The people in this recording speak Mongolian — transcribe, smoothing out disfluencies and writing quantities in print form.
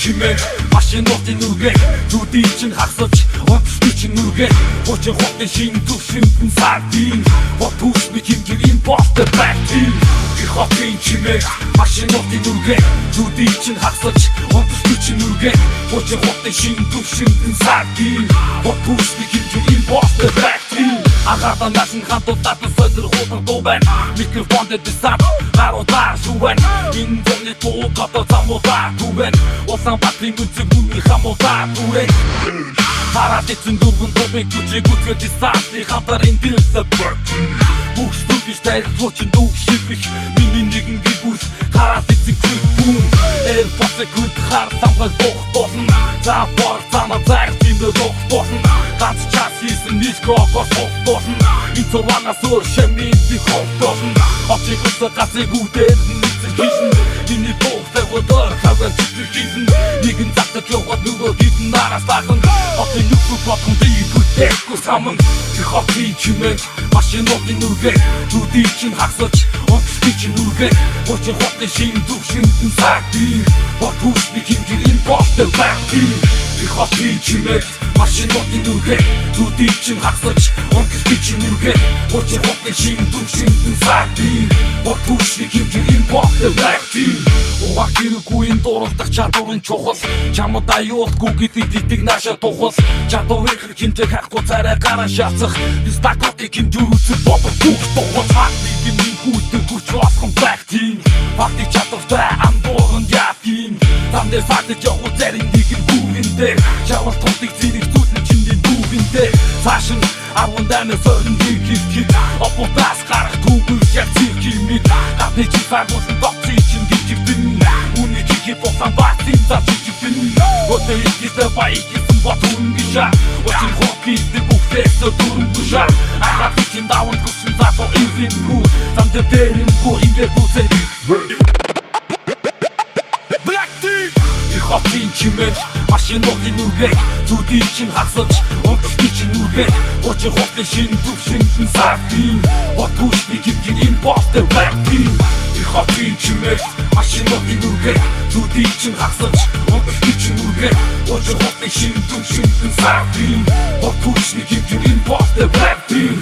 чимээ машинуудын нүргээ зүдий чинь хасаж онцлог чинь нүргээ хочин хотын шин төвшинтэн сардин вот түшний хэмжиг импортер бактин хотын чимээ машинуудын нүргээ зүдий чинь хасаж онцлог чинь нүргээ хочин хотын шин төвшинтэн сардин вот түшний хэмжиг импортер бактин Агата насын хантуудад сөдөр хутан дубэн микрофон дээр дисап гаруудаар шувэн энэ зөний тууката замуудаа түвэн усан батрын үнцэг үний хамуудаа түвэн хараад эцэн дөрвөн тубыг түчиг үтгэл дисапли хатарын дэрсэ бэрк бүх студиш тайлх лучин дүүх шивэх миний нэгэн гибүүс хараад эцэн күн эр босэ күн хар самгал бох босон за бор цана зайх тимдэ бох босон ганц час хийсэн нискокос бох босон ицо вана сур шэмийн би хоф босон очиг үсэ гацыг үдээр нэгэн хийсэн миний бох тэгводор хавар читгэсэн нэгэн загтад яваад нөгөө хитэн нараас таахан очиг нүх бодхон би бүтэхгүй саман хотын чимээ машинуудын нүргээ зүдий чинь хасаж онцлог чинь нүргээ хочин хотын шин төвшинтэн сардин вот түшний хэмжиг импортер бактин хотын чимээ машинуудын нүргээ зүдий чинь хасаж онцлог чинь нүргээ хочин хотын шин төвшинтэн сардин вот түшний хэмжиг импортер бактин Уакиргүй энэ дуралдах чадварын чухал чамд аюулгүй гэдэг дитиг нааша тухал чадварыг хэмжээ хахгүй царай гараа шаацах стакотыг хэмжээ үзэл бодох бүх тухал хатыг юм хүүтэй хүч осхон бактин фактик чадвартай амдуурын яатин тамдэр фактик явуу зарим нэгэн бүгэнтэй чавал тултыг зэрэг зүтлэн чиндийн бүгэнтэй цаашин авунданы сөрн дийхит опотас гарах түүгүй яг зэрхимит гадны чифагуулсан токци чин гिचгдэн үний чихи босан бацин за чичгдэн өтөө ихтэй баяжсан батун гişа очин хоппитэй бүхтэйс дөрөн гүша ахад чин даван гүсэн зато ирвин хүү тамдэр дэрэн хүү ингээд бүсэй хотын чимээ машинуудын нүргээ зүдий чинь хасаж онцлог чинь нүргээ хочин хотын шин төвшинтэн сардин вот түшний хэмжиг импортер бактин хотын чимээ машинуудын нүргээ зүдий чинь хасаж онцлог чинь нүргээ хочин хотын шин төвшинтэн сардин вот түшний хэмжиг импортер бактин